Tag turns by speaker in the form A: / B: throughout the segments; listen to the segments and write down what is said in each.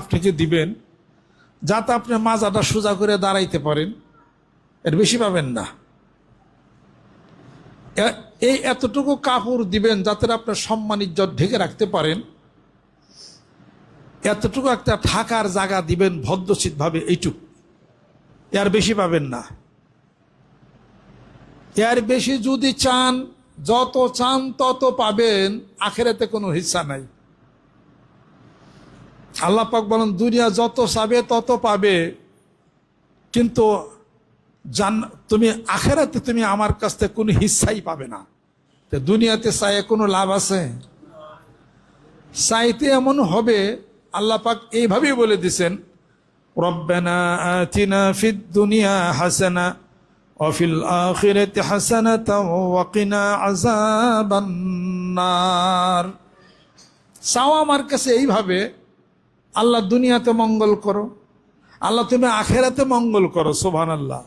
A: আপনাকে দিবেন যাতে আপনি মাজাটা সোজা করে দাঁড়াইতে পারেন, এর বেশি পাবেন না। এই এতটুকু কাপড় দিবেন যাতে আপনার সম্মান ইজ্জত ঢেকে রাখতে পারেন, এতটুকু একটা থাকার জায়গা দিবেন ভদ্রচিত ভাবে, এইটুকু, এর বেশি পাবেন না। এর বেশি যদি চান, যত চান তত পাবেন, আখেরাতে কোনো হিস্সা নাই। আল্লাহ পাক বলেন দুনিয়া যত চাবে তত পাবে, কিন্তু তুমি আখেরাতে তুমি আমার কাছ থেকে কোনো হিস্সাই পাবে না। তো দুনিয়াতে চাইয়ে কোনো লাভ আছে? চাইতে এমন হবে, আল্লাহ পাক এইভাবেই বলে দিছেন, রব্বানা আতিনা ফিদ দুনিয়া হাসানা ওয়া ফিল আখিরাতি হাসানাতাও ওয়া কিনা আযাবান নার। চাও আমার কাছে এইভাবে, আল্লাহ দুনিয়াতে মঙ্গল করো, আল্লাহ তুমি আখেরাতে মঙ্গল করো। সুবহানাল্লাহ।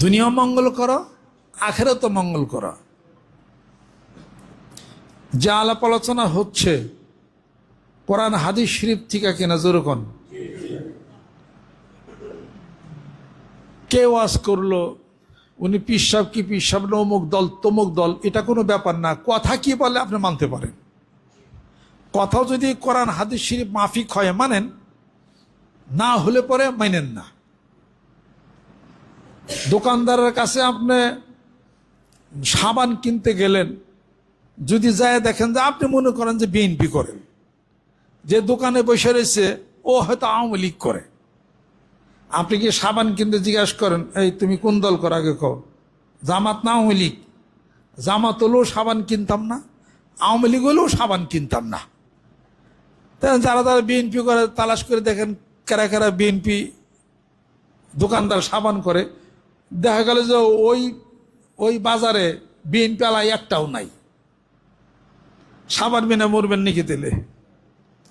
A: দুনিয়া মঙ্গল করো, আখেরাতে মঙ্গল করো। যে আলাপ আলোচনা হচ্ছে কোরআন হাদিস শরীফ থেকে কিনা যেরকম, কে ওয়াজ করলো, উনি পিসাব কি পিসাব না, অমুক দল তমুক দল, এটা কোনো ব্যাপার না। কথা কি বলে আপনি মানতে পারেন, কথাও যদি কোরআন হাদিস শরীফ মাফিক হয় মানেন, না হলে পরে মানেন না। দোকানদারের কাছে আপনি সাবান কিনতে গেলেন, যদি যায় দেখেন যে আপনি মনে করেন যে বিএনপি করেন, যে দোকানে বসে রয়েছে ও হয়তো আওয়ামী লীগ করে, আপনি কি সাবান কিনতে জিজ্ঞাসা করেন, এই তুমি কোন দল করো আগে কও? জামাত না আওয়ামী লীগ? জামাত হলেও সাবান কিনতাম না, আওয়ামী লীগ হলেও সাবান কিনতাম না। যারা যারা বিএনপি করে তালাশ করে দেখেন কারা কারা বিএনপি দোকানদার সাবান করে, দেখা গেল যে ওই বাজারে বিএনপি আলাই একটাও নাই। সাবান বিনা মরবেন নাকি দিলে?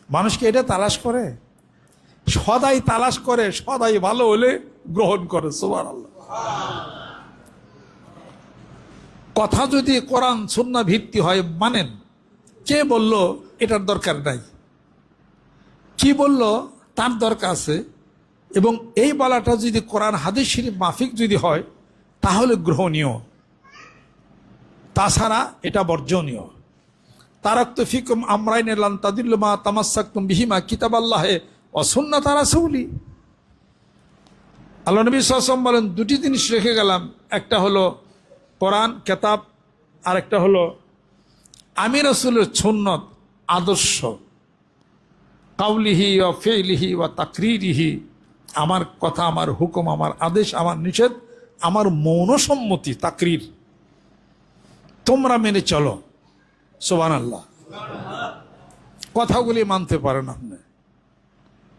A: মানুষকে এটা তালাশ করে, সদাই তালাশ করে, সদাই ভালো হলে গ্রহণ করে। সুবহানাল্লাহ। কথা যদি কোরআন সুন্নাহ ভিত্তি হয় মানেন। কে বলল এটার দরকার নাই, কি বলল তার দরকার আছে, এবং এই বলাটা যদি কোরআন হাদিস শরীফ মাফিক যদি হয় তাহলে গ্রহণীয়, তাছাড়া এটা বর্জনীয়। তারাকতু ফিকুম আমরাইন লান তাদিল্লু মা তামাসসাকতুম বিহিমা কিতাবাল্লাহি ওয়া সুন্নাতা রাসূলি। আল্লাহ নবী সাল্লাল্লাহু আলাইহি ওয়াসাল্লাম বলেন দুটি জিনিস রেখে গেলাম, একটা হলো কোরআন কিতাব, আর একটা হলো আমি রাসূলের সুন্নাত আদর্শ, কাউলিহি ওয়া ফিলিহি ওয়া তাকরিরিহি, আমার কথা, আমার হুকুম, আমার আদেশ, আমার নিষেধ, আমার মৌন সম্মতি তাকরির, তোমরা মেনে চলো। সুবহানাল্লাহ। কথাগুলি মানতে পারেন, আপনি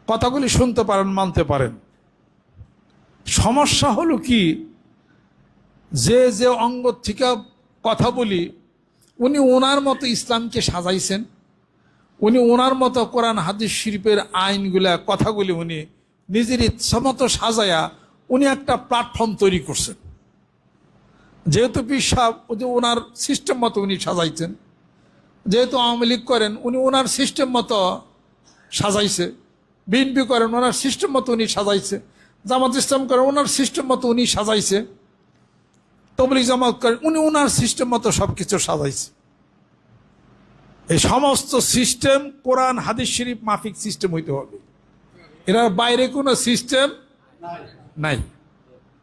A: কথাগুলি শুনতে পারেন, মানতে পারেন। সমস্যা হলো কি, যে যে অঙ্গ থেকে কথা বলি, উনি ওনার মতো ইসলামকে সাজাইছেন, উনি ওনার মতো কোরআন হাদিস শরীফের আইনগুলা কথাগুলি উনি নিজের ইচ্ছামতো সাজায়া উনি একটা প্ল্যাটফর্ম তৈরি করছেন। যেহেতু পিসাব ওনার সিস্টেম মতো উনি সাজাইছেন, যেহেতু আওয়ামী লীগ করেন উনি ওনার সিস্টেম মতো সাজাইছে, বিএনপি করেন ওনার সিস্টেম মতো উনি সাজাইছে, জামাত ইসলাম করেন ওনার সিস্টেম মতো উনি সাজাইছে, তবলিগ জামাত করেন উনি ওনার সিস্টেম মতো সব কিছু সাজাইছে। এই সমস্ত সিস্টেম কোরআন হাদিস শরীফ মাফিক সিস্টেম হইতে হবে, এর বাইরে কোনো সিস্টেম নাই,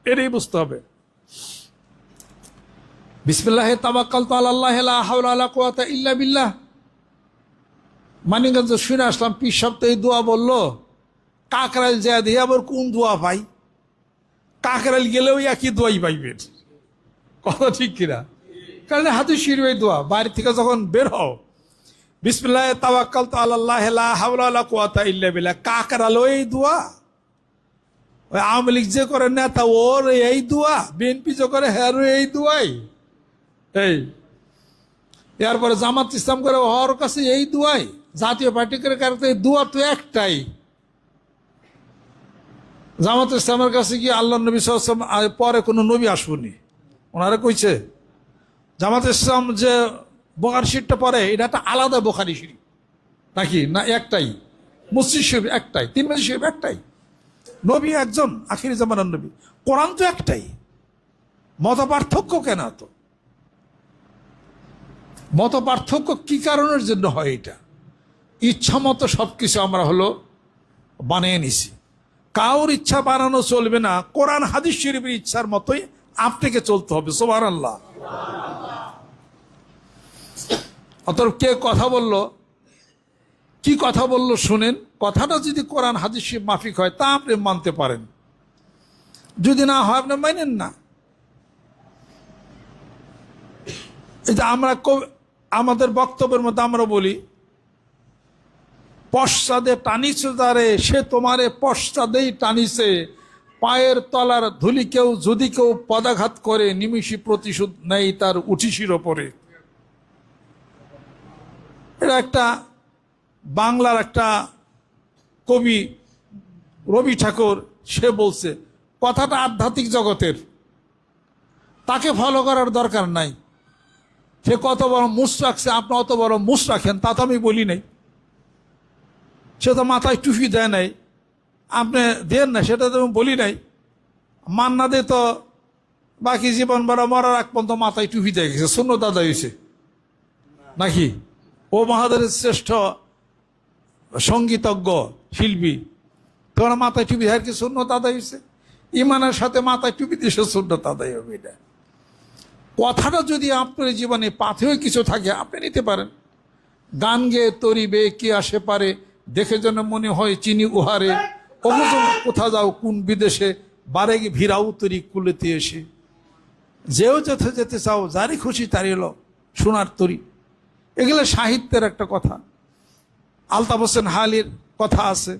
A: এটাই বুঝতে হবে। বিসমিল্লাহি তাওয়াক্কালতু আলাল্লাহি লা হাওলা ওয়ালা কুওয়াতা ইল্লা বিল্লাহ। মানিকগঞ্জ শুনে আসলাম পীর সাহেব তো এই দোয়া বললো, কাকরাইল যায় দিয়ে আবার কোন দোয়া পাই? কাকরাইল গেলেও একই দোয়াই পাইবেন, কথা ঠিক কিনা? কারণ হাদিস শরীফের দোয়া বাইরে থেকে যখন বের হও, বিসমিল্লাহি তাওয়াক্কালতু আলাল্লাহি লা হাওলা ওয়ালা কুওয়াতা ইল্লা বিল্লাহ, কাকরাইল এই দোয়া, ওই আওয়ামী লীগ যে করে নেতা ওর এই দোয়া, বিএনপি যে করে হ্যার এই দোয়াই, এই এরপরে জামাত ইসলাম করে ওর কাছে এই দোয়াই, জাতীয় পার্টি করে কারণে এই দোয়া তো একটাই। জামাত ইসলামের কাছে কি আল্লাহ নবী সাল্লাল্লাহু আলাইহি ওয়াসাল্লাম পরে কোনো নবী আসবনি? ওনারা কইছে জামাত ইসলাম যে বুখারী শরীফটা পড়ে এটা একটা আলাদা বুখারী শরীফ নাকি, না একটাই? মসজিদ শরীফ একটাই, তিরমিজি শরীফ একটাই, নবী একজন, আখিরি জামানার নবী, কোরআন তো একটাই, মত পার্থক্য কেন? তো মত পার্থক্য কি কারণের জন্য হয়? এটা ইচ্ছা মতো সবকিছু আমরা বানিয়ে নিছি। কাউর ইচ্ছা বানানো চলবে না, কোরআন হাদিস শরীফের ইচ্ছার মতোই আপনাকে চলতে হবে। সুবহানাল্লাহ। অতএব কে কথা বলল, কি কথা বলল শুনেন, কথাটা যদি কোরআন হাদিস শরীফ মাফিক হয় তা আপনি মানতে পারেন, যদি না হয় আপনি মানেন না। এই যে আমরা আমাদের বক্তব্যের মধ্যে আমরা বলি, পশ্চাদে টানিছে যারে সে তোমারে পশ্চাদেই টানিছে, পায়ের তলার ধুলি কেউ যদি কেউ পদাঘাত করে নিমিষে প্রতিশোধ নেই তার উঠিসির ওপরে। এটা একটা বাংলার একটা কবি রবি ঠাকুর, সে বলছে, কথাটা আধ্যাত্মিক জগতের, তাকে ফলো করার দরকার নাই। সে কত বড় মুস রাখছে, আপনি অত বড় মুস রাখেন, তা তো আমি বলি নাই। সে তো মাথায় টুপি দেয় নাই, আপনি দেন না, সেটা তো আমি বলি নাই। মান্না দে তো বাকি জীবন বড় মরার আগ পর্যন্ত মাথায় টুপি দিয়ে গেছে, সুন্নত আদায় হয়েছে নাকি? ও মহাদের শ্রেষ্ঠ সঙ্গীতজ্ঞ শিল্পী, তোমার মাথায় টুপি দেওয়ার কি সুন্নত আদায় হয়েছে? ইমানের সাথে মাথায় টুপি দিয়ে সুন্নত আদায় হবে। এটা কথাটা যদি আপনার জীবনে পাথেয় কিছু থাকে আপনি নিতে পারেন। গান গেয়ে তরিবে কি আসে পারে, দেখে যেন মনে হয় চিনি উহারে, অগুজন কোথা যাও কোন বিদেশে, বারে ভিড়াও তরি কুলেতে এসে, যেও যেতে যেতে চাও যারই খুশি তারই এলো সোনার তরি। এগুলো সাহিত্যের একটা কথা। আলতাফ হোসেন হালির কথা আছে,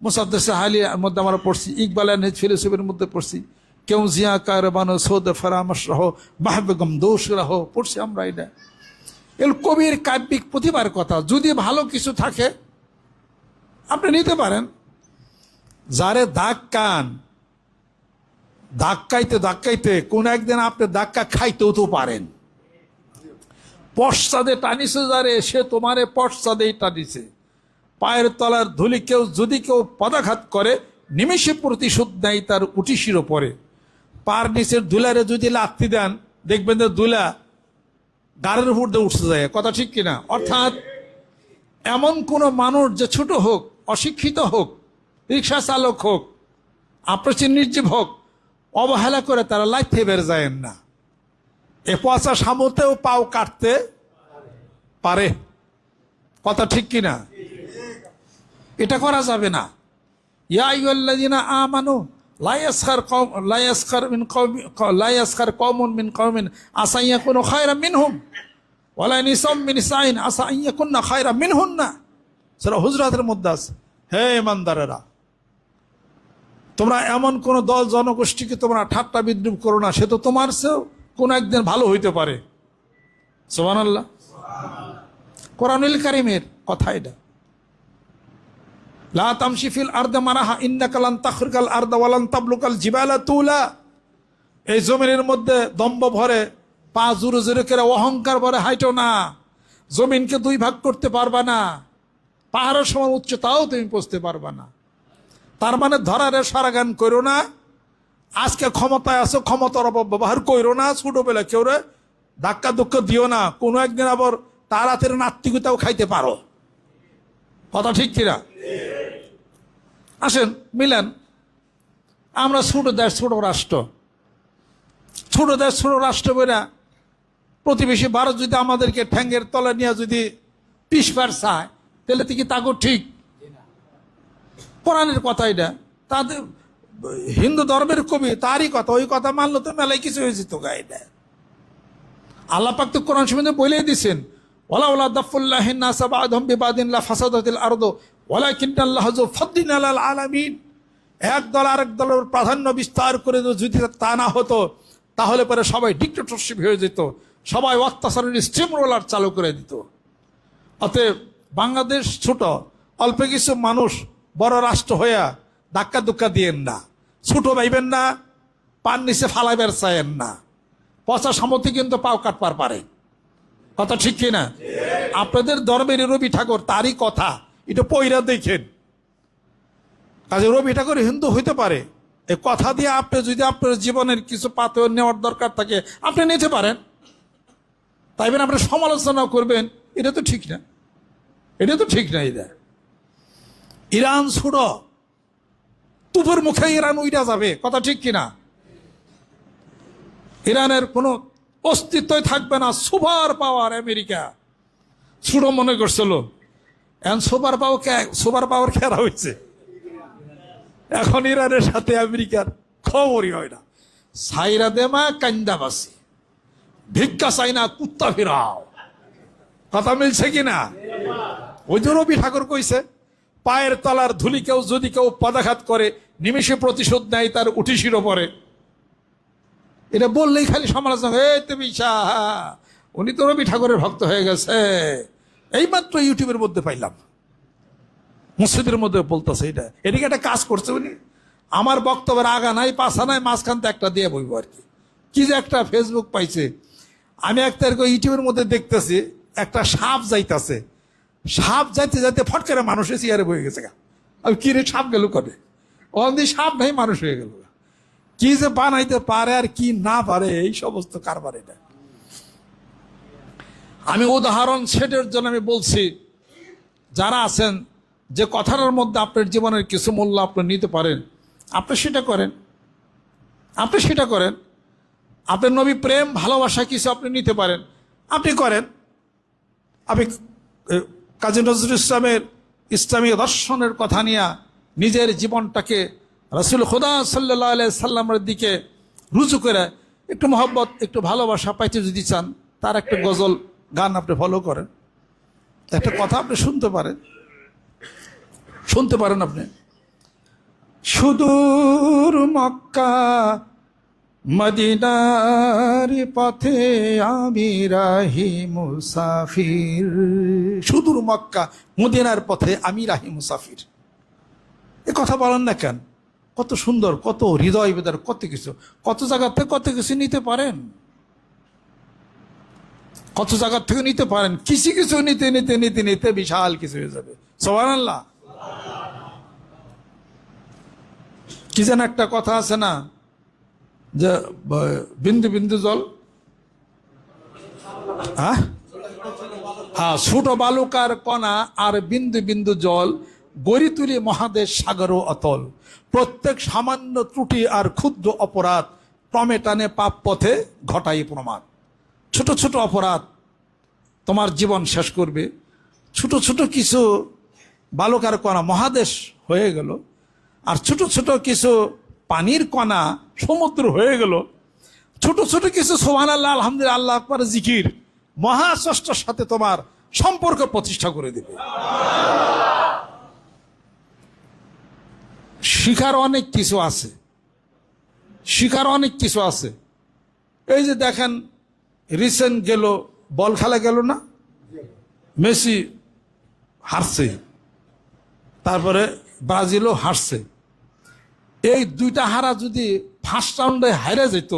A: মুসাদ্দেসে হালির মধ্যে আমরা পড়ছি, ইকবাল ফিলোসফির মধ্যে পড়ছি, কেউ জিয়া কারবানো সৌদ ফরামশ রহ মাহবেগম দোষ রাহ, পড়ছি আমরা। এটা এর কবির কাব্যিক প্রতিভার কথা। যদি ভালো কিছু থাকে আপনি নিতে পারেন। যারে দাগ কান, ধাক্কাইতে ধাক্কাইতে কোন একদিন আপনি ধাক্কা খাইতেও তো পারেন। পশ্চাদে টানিছে যারে সে তোমারে পশ্চাদেই টানিছে, পায়ের তলার ধুলি কেউ যদি কেউ পদাঘাত করে নিমেষে প্রতিশোধ নেয় তার উঠিসির ওপরে। পার নিচের ধুলারে যদি লাথি দেন দেখবেন যে ধুলা গাড়ির উপর দিয়ে উঠতে যায়। কথা ঠিক কিনা? অর্থাৎ এমন কোন মানুষ যে ছোট হোক, অশিক্ষিত হোক, রিক্সা চালক হোক, আপনি নির্জীব হোক, অবহেলা করে তারা লাইতে বের যায় না। এ পচা সামতেও পাও কাটতে পারে। কথা ঠিক কিনা? এটা করা যাবে না। ইয়া আইয়ুহাল্লাযীনা আমানু লা ইয়াসখার কওমুন মিন কওমিন আসা ইয়াকুনু খায়রাম মিনহুম ওয়ালা নিসাম মিন নিসাইন আসা ইয়াকুননা খায়রাম মিনহুন্না। সূরা হুজরাতের মধ্যে আছে, হে ইমানদারেরা, তোমরা এমন কোন দল জনগোষ্ঠীকে তোমরা ঠাট্টা বিদ্রুপ করো না, সে তো তোমার চেয়েও কোন একদিন ভালো হইতে পারে। সুবহানাল্লাহ। কোরআনুল কারীমের কথা এটা। লা তামশি ফিল আরদি মারাহা ইন্নাকা লান তাখরিকাল আরদা ওয়া লান তাবলুকাল জিবালা তুলা। এই জমিনের মধ্যে দম্ভ ভরে, পা জোরে জোরে করে অহংকার ভরে হাইটো না। জমিনকে দুই ভাগ করতে পারবা না, পাহাড়ের সমান উচ্চতাও তুমি পৌঁছতে পারবা না। তার মানে ধরারে সারাগান করো না। আজকে ক্ষমতায় আছো, ক্ষমতার অপব্যবহার করো না। ছোটবেলা কেউ রে ধাক্কা দুঃখ দিও না, কোনো একদিন আবার তার হাতের নাত্তিকতাও খাইতে পারো। কথা ঠিক কিনা? আসেন মিলেন, আমরা ছোট দেশ, ছোট রাষ্ট্র, ছোট দেশ, ছোট রাষ্ট্র বইরা প্রতিবেশী ভারত যদি আমাদেরকে ঠ্যাঙ্গের তলে নিয়ে যদি পিসবার চায়, তাহলে কি তাকে ঠিক? কোরআনের কথা এটা, তাদের হিন্দু ধর্মের কবি তারই কথা, ওই কথা মানলো তো মেলায় কিছু হয়ে যেত গা। এটা আল্লাহ পাক তো কোরআন শরীফে বলেই দিয়েছেন, ওয়ালা ওয়ালা দাফুল্লাহিন নাস বা'দহুম বিবাদিন লা ফাসাদাতিল আরদু ওয়ালাকিন্নাল্লাহু যু ফাদলিন আলাল আলামিন। এক দল আরেক দলের প্রাধান্য বিস্তার করে যদি তা না হতো তাহলে পরে সবাই ডিক্টেটরশিপ হয়ে যেত, সবাই অত্যাচারের স্টিম রোলার চালু করে দিত। অতএব বাংলাদেশ ছোট, অল্প কিছু মানুষ বড় রাষ্ট্র হইয়া ধাক্কা ধুক্কা দিয়েন না, ছোট ভাইবেন না, পান নিচে ফালাইবার চাইেন না। পচা সামর্থ্য কিন্তু পাও কাটবার পারে। কথা ঠিক কিনা? আপনাদের ধর্মের রবি ঠাকুর তারই কথা, এটা পইরা দেখেন। কাজে রবি ঠাকুর হিন্দু হইতে পারে, এই কথা দিয়ে আপনি যদি আপনার জীবনের কিছু পাথর নেওয়ার দরকার থাকে আপনি নিতে পারেন, তাই বেন আপনি সমালোচনা করবেন, এটা তো ঠিক না, এটা তো ঠিক না। এটা ইরান ছুড়ো, তুপের মুখে ইরান উইরা যাবে, কথা ঠিক কিনা? ইরানের কোনো অস্তিত্বই থাকবে না। সুপার পাওয়ার আমেরিকা ছুড়ো মনে করছিল, এখন সুপার পাওয়ার খেলা হয়েছে। এখন ইরানের সাথে আমেরিকার খবরই হয় না। সাইরা দেমা কান্দাবাসী, ভিক্ষা চাই না কুত্তা ফিরাও, কথা মিলছে কিনা? ওই যে রবি ঠাকুর কইছে, পায়ের তলার ধুলি কেউ যদি কেউ পদাঘাত করে নিমেষে প্রতিশোধ নেয় তার উঠিসির ওপরে। এটা বললেই খালি সমালোচনা, এই তুমি উনি তো রবি ঠাকুরের ভক্ত হয়ে গেছে। এইমাত্র ইউটিউবের মধ্যে পাইলাম, মসজিদের মধ্যে বলতেছে এটা, এদিকে একটা কাজ করছে উনি। আমার বক্তব্যের আগা নাই পাছা নাই, মাঝখান থেকে একটা দিয়ে বইব আর কি। কি যে একটা ফেসবুক পাইছে, আমি একটা ইউটিউবের মধ্যে দেখতেছি একটা সাপ যাইতেছে, সাপ যাইতে যাইতে ফট করে মানুষের চেয়ারে বয়ে গেছে। আমি কি রে সাপ গেল করে, অন্দি সাপ নাই মানুষ হয়ে গেল। কি যে বানাইতে পারে আর কি না পারে এই সমস্ত কারবার। এটা আমি উদাহরণ সেটের জন্য আমি বলছি, যারা আছেন যে কথাটার মধ্যে আপনার জীবনের কিছু মূল্য আপনি নিতে পারেন, আপনি সেটা করেন, আপনি সেটা করেন। আপনার নবী প্রেম ভালোবাসা কিছু আপনি নিতে পারেন, আপনি করেন। আপনি কাজী নজরুল ইসলামের ইসলামী দর্শনের কথা নিয়ে নিজের জীবনটাকে রাসূল খুদা সাল্লাল্লাহু আলাইহি সাল্লামের দিকে রুজু করে একটু মহব্বত একটু ভালোবাসা পাইতে যদি চান, তার একটা গজল গান আপনি ফলো করেন, একটা কথা আপনি শুনতে পারেন আপনি। সুদূর মক্কা মদিনার পথে আমি রাহি মুসাফির, সুদূর মক্কা মদিনার পথে আমি রাহি মুসাফির। এ কথা বলেন না কেন? কত সুন্দর, কত হৃদয় বেদার, কত কিছু, কত জায়গা থেকে কত কিছু নিতে পারেন, কত জায়গা থেকে নিতে পারেন। কিছু কিছু নিতে নিতে নিতে নিতে বিশাল কিছু হয়ে যাবে। সুবহানাল্লাহ। কি যেন একটা কথা আছে না, যে বিন্দু বিন্দু জল, হ্যাঁ, ছোট বালুকার কণা আর বিন্দু বিন্দু জল গড়ি তুলি মহাদেশ সাগর অতল। প্রত্যেক সামান্য ত্রুটি আর ক্ষুদ্র অপরাধ ক্রমে টানে পাপ পথে ঘটাই প্রমাদ। ছোট ছোট অপরাধ তোমার জীবন শেষ করবে। ছোট ছোট কিছু বালুকার কণা মহাদেশ হয়ে গেল, আর ছোট ছোট কিছু পানির কণা সমুদ্র হয়ে গেল। ছোট ছোট কিছু সুবহানাল্লাহ আলহামদুলিল্লাহ আল্লাহ আকবার জিকির মহাস্রষ্টার সাথে তোমার সম্পর্ক প্রতিষ্ঠা করে দেবে। শিখার অনেক কিছু আছে, শিখার অনেক কিছু আছে। এই যে দেখেন রিসেন্ট গেল বল খেলা গেল না, মেসি হারছে, তারপরে ব্রাজিলও হারছে। এই দুইটা হারা যদি ফার্স্ট রাউন্ডে হারে যেত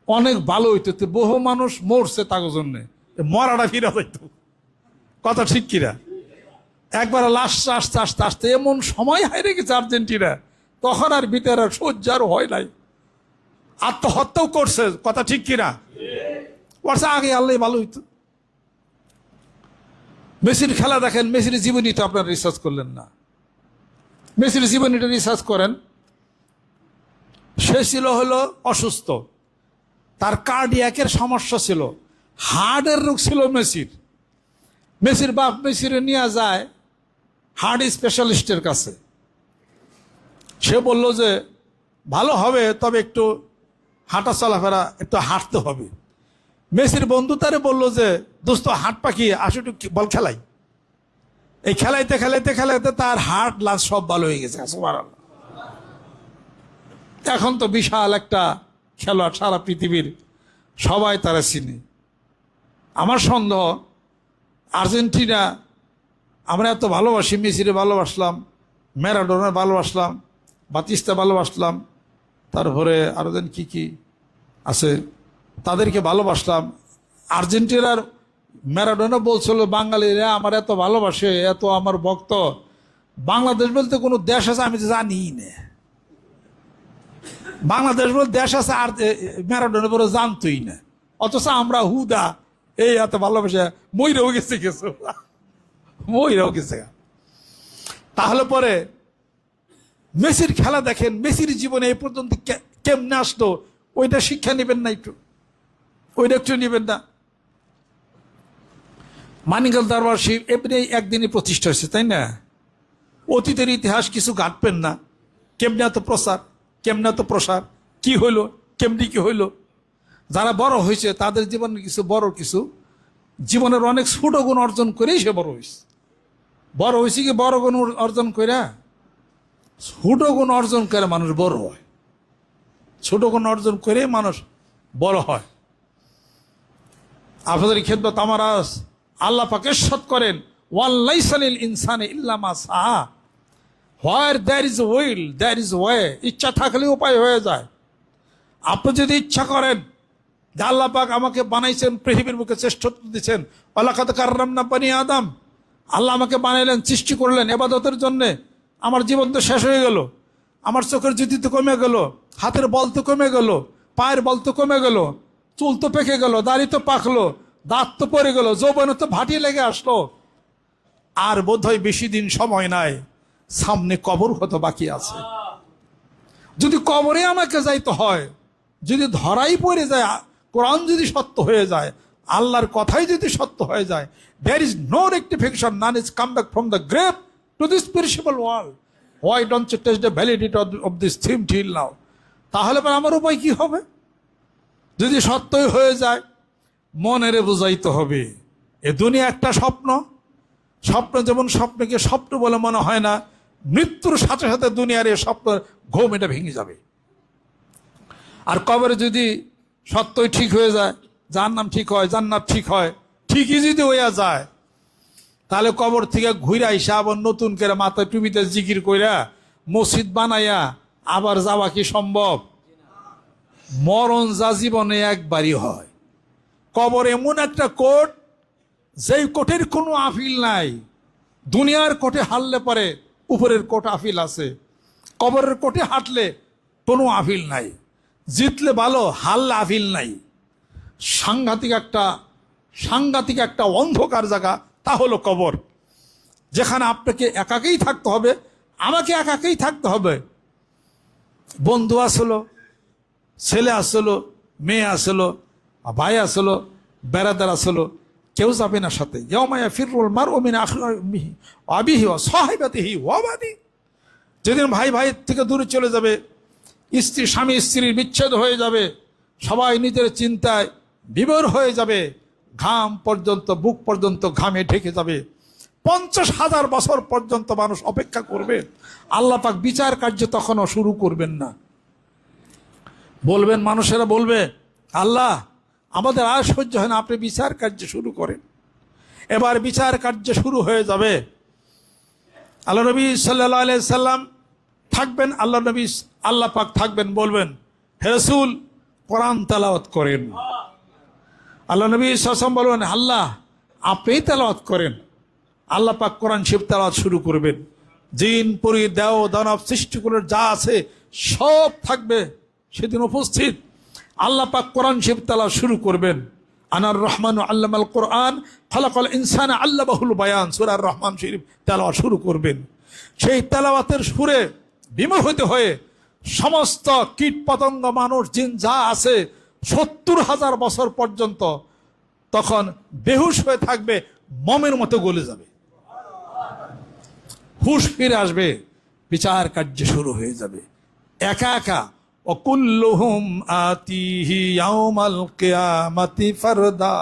A: অনেক ভালো হইতো, বহু মানুষ মরছে তার জন্য, মরাটা ফিরা যাইত, কথা ঠিক কিনা? একবার লাস্ট আসতে আসতে আসতে এমন সময় হারে গেছে আর্জেন্টিনা, তখন আর ভিতরে সহ্য আর হয় নাই, আত্মহত্যাও করছে, কথা ঠিক কিনা? বলছে আগে আল্লাহ ভালো হইতো। মেসির খেলা দেখেন, মেসির জীবনী তো আপনারা রিসার্চ করলেন না, মেসির জীবনীটা রিসার্চ করেন। সে ছিল হলো অসুস্থ, তার কার্ডিয়াকের সমস্যা ছিল, হার্টের রোগ ছিল মেসির। মেসির বাপ মেসিরে নিয়ে যায় হার্ট স্পেশালিস্টের কাছে। সে বলল যে ভালো হবে, তবে একটু হাঁটা চলাফেরা একটু হাঁটতে হবে। মেসির বন্ধু তারে বললো যে দোস্ত হাট পাখি আসো একটু বল খেলাই। এই খেলাইতে খেলাইতে খেলাইতে তার হার্ট লাঞ্চ সব ভালো হয়ে গেছে। এখন তো বিশাল একটা খেলোয়াড়, সারা পৃথিবীর সবাই তারা চিনে। আমার সন্দেহ আর্জেন্টিনা আমরা এত ভালোবাসি, মেসিরে ভালোবাসলাম, ম্যারাডোনা ভালোবাসলাম, বাতিস্তা ভালোবাসলাম, তারপরে আরো যেন কি কি আছে তাদেরকে ভালোবাসলাম। আর্জেন্টিনার ম্যারাডোনা বলছিল বাঙালিরা আমার এত ভালোবাসে, এত আমার ভক্ত, বাংলাদেশ বলতে কোনো দেশ আছে আমি তো জানি না। বাংলাদেশ বলতে দেশ আছে আর ম্যারাডোনের পরে জানতোই না, অথচ আমরা হুদা এই এত ভালোবাসা মইরাও গেছে কিছু, মইরাও গেছে। তাহলে পরে মেসির খেলা দেখেন, মেসির জীবনে এই পর্যন্ত কেমনে আসতো ওইটা শিক্ষা নেবেন না, একটু ওইটা একটু নেবেন না। মানিকগঞ্জ দরবার শরীফ এমনি একদিনই প্রতিষ্ঠা হয়েছে, তাই না? অতীতের ইতিহাস কিছু ঘাটবেন না, কেমনে এত প্রসার, কেমনে এত প্রসার, কি হইলো, কেমনি কি হইলো। যারা বড় হয়েছে তাদের জীবনে কিছু বড় কিছু জীবনের অনেক ছোট গুণ অর্জন করেই সে বড় হয়েছে। বড় হয়েছে কি বড় গুণ অর্জন করে? ছোট গুণ অর্জন করে মানুষ বড় হয়, ছোট গুণ অর্জন করে মানুষ বড় হয়। আপনাদের খেদমত আমার আল্লাহ পাক ইরশাদ করেন, ওয়ালাইসা লিল ইনসানি ইল্লা মা সাআ, where there is will there is way. ইচ্ছা থাকলে উপায় হয়ে যায়। আপনি যদি ইচ্ছা করেন যে আল্লাহ পাক আমাকে বানাইছেন, পৃথিবীর বুকে শ্রেষ্ঠত্ব দিচ্ছেন, ওয়ালাকাদ কাররামনা বানি আদম, আল্লাহ আমাকে বানাইলেন, সৃষ্টি করলেন ইবাদতের জন্যে। আমার জীবন তো শেষ হয়ে গেল, আমার চোখের জ্যোতি তো কমে গেল, হাতের বল তো কমে গেল, পায়ের বল তো কমে গেল, চুল তো পেকে গেল, দাড়ি তো পাকলো, দাঁত তো পড়ে গেল, যৌবনে তো ভাটি লেগে আসলো, আর বোধহয় বেশি দিন সময় নাই, সামনে কবর হতো বাকি আছে। যদি কবরে আমাকে যাইতে হয়, যদি ধরাই পড়ে যায়, কোরআন যদি সত্য হয়ে যায়, আল্লাহর কথাই যদি সত্য হয়ে যায়, there is no rectification, none is come back from the grave to this perishable world. Why don't you test the validity of this theme till now? তাহলে আমার উপায় কি হবে? যদি সত্যই হয়ে যায়, মনেরে বুঝাইতে হবে এ দুনিয়া একটা স্বপ্ন। স্বপ্ন যেমন স্বপ্নকে স্বপ্ন বলে মনে হয় না, মৃত্যুর সাথে সাথে দুনিয়ার এই স্বপ্ন ঘুম এটা ভেঙে যাবে। আর কবরে যদি সত্যই ঠিক হয়ে যায়, জাহান্নাম ঠিক হয়, জান্নাত ঠিক হয়, ঠিকই যদি হইয়া যায়, তাহলে কবর থেকে ঘুরে আইসা আবার নতুন করে মাথায় টুপিতে জিকির কইরা মসজিদ বানাইয়া আবার যাওয়া কি সম্ভব? মরণ যা জীবনে একবারই হয়। কবর এমন একটা কোর্ট, যেই কোর্টের কোনো আপিল নাই। দুনিয়ার কোর্টে হারলে পরে উপরের কোর্ট আপিল আছে, কবরের কোর্টে হাঁটলে কোনো আপিল নাই। জিতলে ভালো, হারলে আপিল নাই। সাংঘাতিক একটা অন্ধকার জায়গা, তা হলো কবর, যেখানে আপনাকে একাকেই থাকতে হবে, আমাকে একাকেই থাকতে হবে। বন্ধু আসলো, ছেলে আসলো, মেয়ে আসলো, ভাই আসলো, বেড়াদার আসলো, কেউ যাবে না সাথে। ইয়াউমা ফিরুল মারউ মিন আখিহি ওয়া আবিহি ওয়া সাহিবাতিহি ওয়া বানি। যেদিন ভাই ভাইয়ের থেকে দূরে চলে যাবে, স্বামী স্ত্রীর বিচ্ছেদ হয়ে যাবে, সবাই নিজের চিন্তায় বিভোর হয়ে যাবে, ঘাম পর্যন্ত, বুক পর্যন্ত ঘামে ঢেকে যাবে। 50,000 বছর পর্যন্ত মানুষ অপেক্ষা করবে। আল্লাহ পাক বিচার কার্য তখনও শুরু করবেন না। বলবেন, মানুষেরা বলবে, আল্লাহ আমাদের আর সহ্য হয় না, আপনি বিচার কার্য শুরু করেন। এবার বিচার কার্য শুরু হয়ে যাবে। আল্লাহ নবী সাল্লাল্লাহু আলাইহি সাল্লাম থাকবেন, আল্লাহ পাক থাকবেন, বলবেন, হে রাসূল কোরআন তেলাওয়াত করেন। আল্লাহ নবী সাল্লাল্লাহু আলাইহি ওয়াসাল্লাম বলবেন, আল্লাহ আপনি তেলাওয়াত করেন। আল্লাহ পাক কোরআন শরীফ তেলাওয়াত শুরু করবেন। জিন পরি দেও দানব সৃষ্টিকুলের যা আছে সব থাকবে সেদিন উপস্থিত। আল্লাহ পাক কোরআন শরীফ তেলাওয়াত শুরু করবেন। আনার রহমান আল্লামাল কোরআন খালাকাল ইনসানা আল্লামাহুল বায়ান, সূরা রহমান শরীফ তেলাওয়াত শুরু করবেন। সেই তেলাওয়াতের সুরে বিমোহিত হয়ে সমস্ত কীট পতঙ্গ, মানুষ, জিন যা আছে 70,000 বছর পর্যন্ত তখন বেহুশ হয়ে থাকবে, মমের মতো গলে যাবে, হুশ ফিরে আসবে, বিচার কার্য শুরু হয়ে যাবে। একা একা ওয়াকুল্লুহুম আতিহি ইয়াউমাল কিয়ামাতি ফারদা,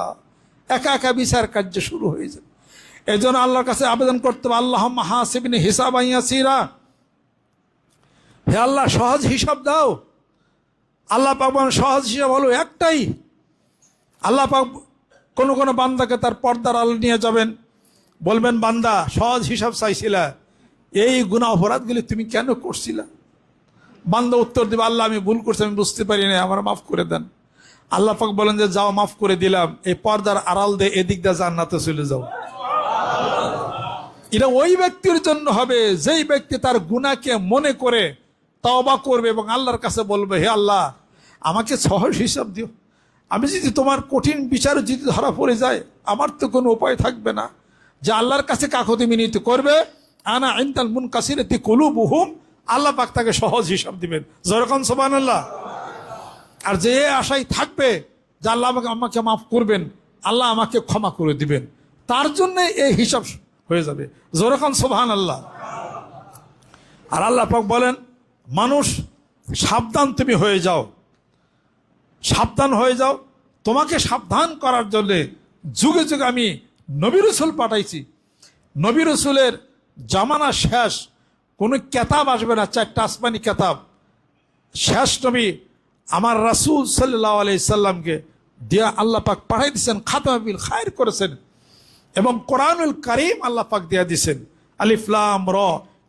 A: একা একা বিচার কার্য শুরু হয়ে যাবে। এজন্য আল্লাহর কাছে আবেদন করতে হবে, আল্লাহুম্মা হাসিবনি হিসাবান ইয়াসীরা, হে আল্লাহ সহজ হিসাব দাও। আল্লাহ পাক সহজ হিসাব হলো একটাই। আল্লাহ পাক কোনো কোনো বান্দাকে তার পর্দার আলো নিয়ে যাবেন, বলবেন, বান্দা সহজ হিসাব চাইছিলা, এই গুনাহ অপরাধগুলি তুমি কেন করছিলা? বান্দা উত্তর দিবে, আল্লাহ আমি ভুল করছি, আমি বুঝতে পারি না, আমার মাফ করে দেন। আল্লাহ পাক বলেন যে যাও, মাফ করে দিলাম, এই পর্দার আড়াল দিয়ে এদিক দিয়ে জান্নাতে চলে যাও। এটা ওই ব্যক্তির জন্য হবে যেই ব্যক্তি তার গুনাহকে মনে করে তওবা করবে এবং আল্লাহর কাছে বলবে, হে আল্লাহ, আমাকে সহজ হিসাব দিও। আমি যদি তোমার কঠিন বিচারে যদি ধরা পড়ে যায়, আমার তো কোনো উপায় থাকবে না। যে আল্লাহর কাছে কাকুতি মিনতি করবে, আনা ইনদাল মুনকাসিরাতি কুলুবুহুম, আল্লাহ পাক তাকে সহজ হিসাব দিবেন। যেরকম সুবহানাল্লাহ। আর যে আশায় থাকবে যে আল্লাহ আমাকে মাফ করবেন, আল্লাহ আমাকে ক্ষমা করে দিবেন, তার জন্য এই হিসাব হয়ে যাবে। যেরকম সুবহানাল্লাহ। আর আল্লাহ পাক বলেন, মানুষ সাবধান তুমি হয়ে যাও, সাবধান হয়ে যাও। তোমাকে সাবধান করার জন্যে যুগে যুগে আমি নবী রসুল পাঠাইছি। নবী রসুলের জামানা শেষ, কোনো কেতাব আসবে না, 4টা আসমানি কেতাব। শেষ নবী আমার রাসূল সাল্লাল্লাহু আলাইহি সাল্লামকে দিয়া আল্লাহ পাক পাঠাই দিয়েছেন, খাতামা বিল খায়র করেছেন, এবং কোরআনুল কারীম আল্লাহ পাক দিয়া দিয়েছেন। আলিফ লাম র,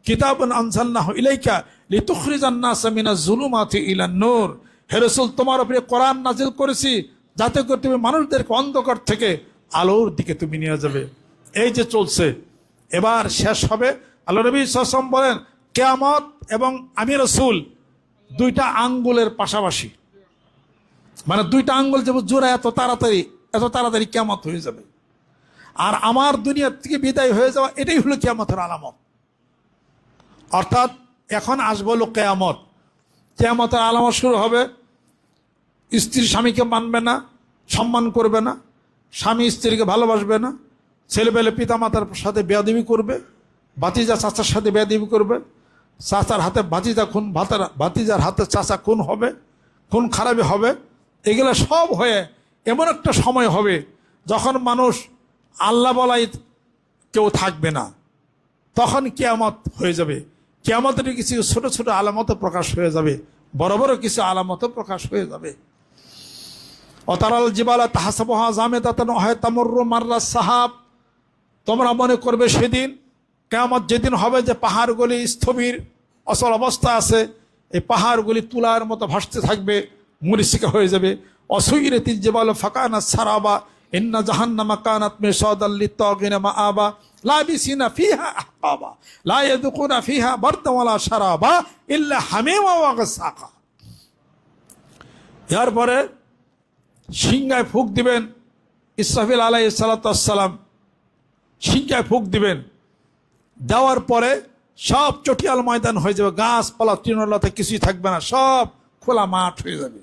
A: কিতাবুন আনজালনাহু ইলাইকা লিতুখরিজান নাসা মিনাজ যুলুমাতি ইলান নূর। হে রাসূল, তোমার উপরে কোরআন নাজিল করেছি যাতে করে তুমি মানুষদেরকে অন্ধকার থেকে আলোর দিকে তুমি নিয়ে যাবে। এই যে চলছে, এবার শেষ হবে। আল্লাহ নবী সাল্লাল্লাহু আলাইহি ওয়াসাল্লাম বলেন, কিয়ামত এবং আমি রাসূল 2টা আঙ্গুলের পাশাপাশি, মানে 2টা আঙ্গুল যেমন জোড়া, এত তাড়াতাড়ি কিয়ামত হয়ে যাবে। আর আমার দুনিয়ার থেকে বিদায় হয়ে যাওয়া, এটাই হলো কিয়ামতের আলামত। অর্থাৎ এখন আসবে হলো কিয়ামত। কিয়ামতের আলামত শুরু হবে, স্ত্রী স্বামীকে মানবে না, সম্মান করবে না, স্বামী স্ত্রীকে ভালোবাসবে না, ছেলেবেলে পিতামাতার সাথে বেয়াদবি করবে, ভাতিজা চাচার সাথে বেয়াদবি করবে, চাচার হাতে ভাতিজা খুন, ভাতিজার হাতে চাচা খুন হবে, খুন খারাপি হবে। এগুলো সব হয়ে এমন একটা সময় হবে যখন মানুষ আল্লাহ বলাই কেউ থাকবে না, তখন কিয়ামত হয়ে যাবে। কিয়ামতের কিছু ছোট ছোট আলামত প্রকাশ হয়ে যাবে, বড় বড় কিছু আলামত প্রকাশ হয়ে যাবে। অতারাল জিবালা তাহাসাবুহা জামেদাতান ওয়া হিয়া তামুররু মাররাস সাহাব, তোমরা মনে করবে সেদিন কিয়ামত যেদিন হবে যে পাহাড়গুলি স্থবির অচল অবস্থা আছে, এই পাহাড়গুলি তুলার মতো ভাসতে থাকবে, মরিচিকা হয়ে যাবে। অসুইরাতিল জিবালু ফাকানাত সারাবা ইন্না জাহান্নামা কানাত মিরসাদাল লিত্তাগিনা মাআবা লাবিসিনা ফিহা আহকাবা লা ইয়াযুকুনা ফিহা বারদান ওয়ালা শারাবা ইল্লা হামিমা ওয়া গাসাকা। এরপরে সিংহায় ফুঁক দিবেন, ইসরাফিল আলাইহিস সালাতু ওয়াস সালাম সিংহায় ফুঁক দিবেন। দেওয়ার পরে সব চটিয়াল ময়দান হয়ে যাবে, গাছপালা তৃণলতা কিছুই থাকবে না, সব খোলা মাঠ হয়ে যাবে,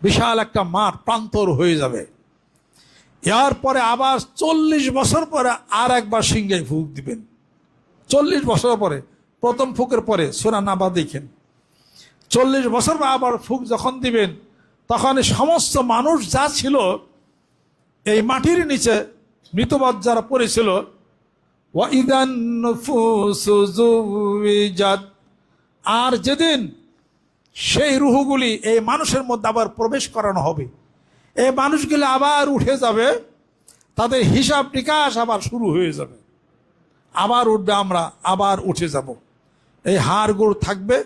A: বিশাল একটা মাঠ প্রান্তর হয়ে যাবে। এরপরে আবার 40 বছর পরে আর একবার সিংহায় ফুঁক দিবেন। 40 বছর পরে, প্রথম ফুঁকের পরে সূরা নাবা দেখেন, 40 বছর পর আবার ফুঁক যখন দিবেন, তখন সমস্ত মানুষ যা ছিল এই মাটির নিচে মৃতবৎ যারা পড়েছিল, ওয়াইদান নুফুসু যুবিজাত, আর যেদিন সেই রুহগুলি এই মানুষের মধ্যে আবার প্রবেশ করানো হবে, এই মানুষগুলি আবার উঠে যাবে, তাদের হিসাব নিকাশ আবার শুরু হয়ে যাবে, আবার উঠবে, আমরা আবার উঠে যাব। এই হাড়গোড় থাকবে,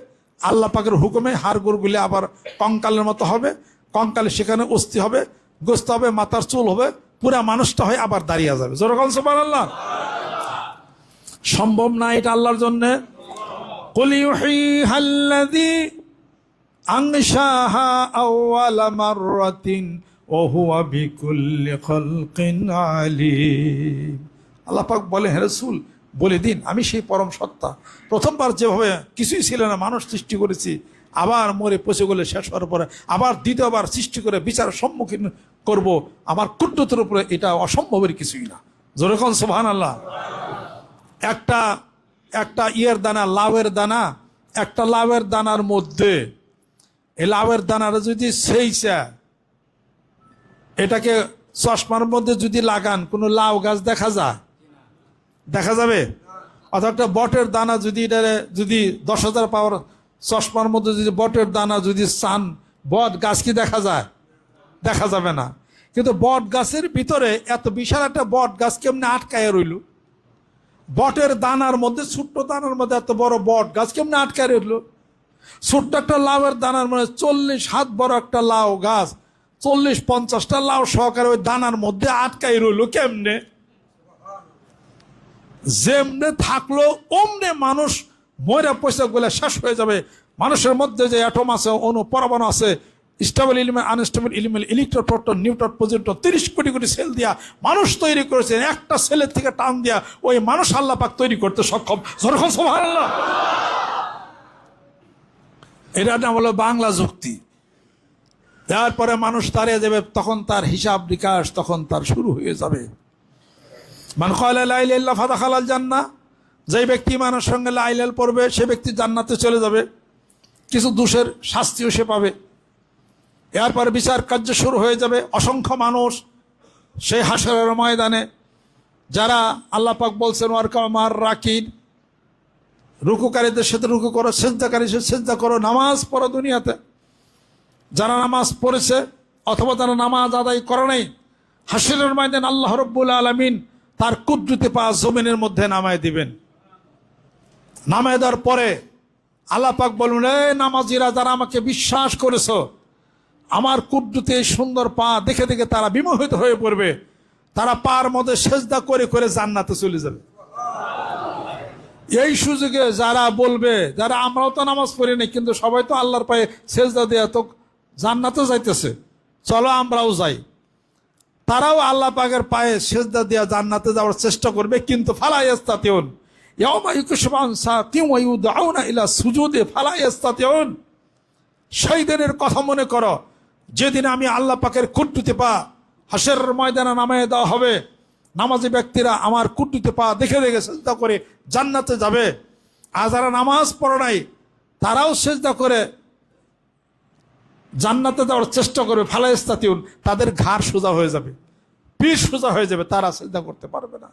A: আল্লাহ পাকের হুকুমে হাড়গোড়গুলি আবার কঙ্কালের মতো হবে, কঙ্কালে সেখানে অস্থি হবে, গোস্ত হবে, মাথার চুল হবে, পুরা মানুষটা হয়ে আবার দাঁড়িয়ে যাবে। যেরকম সুবহানাল্লাহ। সম্ভব না এটা আল্লাহর জন্যে? কুল ইউহীহাল্লাযী আনশাহা আউওয়ালা মাররাতিন ওয়া হুয়া বিকুল্লি খালকিন আলীম। আল্লাহ পাক বলে, হে রাসূল বলে দিন, আমি সেই পরম সত্তা, প্রথমবার যেভাবে কিছুই ছিল না মানুষ সৃষ্টি করেছি, আবার মরে পচে গেলে শেষ হওয়ার পরে আবার দ্বিতীয়বার সৃষ্টি করে বিচারের সম্মুখীন করব, আমার কুদরতের উপরে এটা অসম্ভবের কিছুই না। যেরকম সুবহানাল্লাহ। একটা ইয়ের দানা, লাউয়ের দানা, একটা লাউয়ের দানার মধ্যে, এই লাউয়ের দানাটা যদি সেইছা এটাকে চশমার মধ্যে যদি লাগান, কোনো লাউ গাছ দেখা যায়? দেখা যাবে? অথবা একটা বটের দানা যদি এটা যদি 10,000 পাওয়ার চশমার মধ্যে যদি বটের দানা যদি চান, বট গাছ কি দেখা যায়? দেখা যাবে না। কিন্তু বট গাছের ভিতরে এত বিশাল একটা বট গাছ কেমনে আটকায় রইল? বটের দানার মধ্যে, ছোট্ট দানার মধ্যে এত বড় বট গাছ কেমনে আটকায় রইল? ছোট্ট একটা লাউয়ের দানার মধ্যে 40 হাত বড় একটা লাউ গাছ 40-50টা লাউ সহকারে ওই দানার মধ্যে আটকায় রইল কেমনে? যেমনে থাকলো অমনে মানুষ মরে পয়সা গুলো শেষ হয়ে যাবে। মানুষের মধ্যে যে অ্যাটম আছে, অণু পরমাণু আছে, stable element, unstable element, electron, proton, neutron পর্যন্ত 30 কোটি কোটি সেল দিয়া মানুষ তৈরি করেছেন। একটা সেলের থেকে টান দিয়া ওই মানুষ আল্লাহ পাক তৈরি করতে সক্ষম। যখন সুবহানাল্লাহ, এটার নাম হলো বাংলা যুক্তি। তারপরে মানুষ দাঁড়িয়ে যাবে, তখন তার হিসাব বিকাশ তখন তার শুরু হয়ে যাবে। মান ক্বালা লা ইলাহা ইল্লাল্লাহ ফাদাখালাল জান্নাহ, যে ব্যক্তি মানুষের সঙ্গে লা ইলাহা ইল্লাল্লাহ পড়বে সে ব্যক্তি জান্নাতে চলে যাবে, কিছু দোষের শাস্তিও সে পাবে। এরপর বিচার কার্য শুরু হয়ে যাবে। অসংখ্য মানুষ সেই হাসরের ময়দানে, যারা আল্লাহ পাক বলছেন ওয়ারকা মার রাকিন, রুকুকারীদের সাথে রুকু করো, সিজদাকারীদের সাথে সিজদা করো, নামাজ পড়ো। দুনিয়াতে যারা নামাজ পড়েছে অথবা যারা নামাজ আদায় করে নাই, হাসরের ময়দানে আল্লাহ রাব্বুল আলামিন তার কুদরতি পা জমিনের মধ্যে নামায় দিবেন। নামায় দেওয়ার পরে আল্লাহ পাক বলবেন, এই নামাজিরা যারা আমাকে বিশ্বাস করেছো, আমার কুদরতি এই সুন্দর পা দেখে দেখে তারা বিমোহিত হয়ে পড়বে, তারা পার মধ্যে সেজদা করে করে জান্নাতে চলে যাবে। এই সুযোগে যারা বলবে, যারা আমরাও তো নামাজ পড়ি নাই কিন্তু সবাই তো আল্লাহর পায়ে সেজদা দেয়া তো জান্নাতে যাইতেছে, চলো আমরাও যাই, তারাও আল্লাহ পাকের পায়ে সেজদা দেয়া জান্নাতে যাওয়ার চেষ্টা করবে। কিন্তু ফালা ইস্তাতিউন, ইয়াউমা ইউকশাফু আন সাকিন ওয়া ইউদআউনা ইলা সুজুদি ফালা ইস্তাতিউন। সেই দিনের কথা মনে করো যেদিন আমি আল্লাহ পাকের কুদরতি পা হাসরের ময়দানে নামায় দেওয়া হবে। নামাজি ব্যক্তিরা আমার কুদরতি পা দেখে দেখে সেজদা করে জান্নাতে যাবে, আর যারা নামাজ পড়ে নাই তারাও সেজদা করে জান্নাতে যাওয়ার চেষ্টা করবে। ফালা ইস্তাতিউন, তাদের ঘাড় সোজা হয়ে যাবে, পিঠ সোজা হয়ে যাবে, তারা সেজদা করতে পারবে না,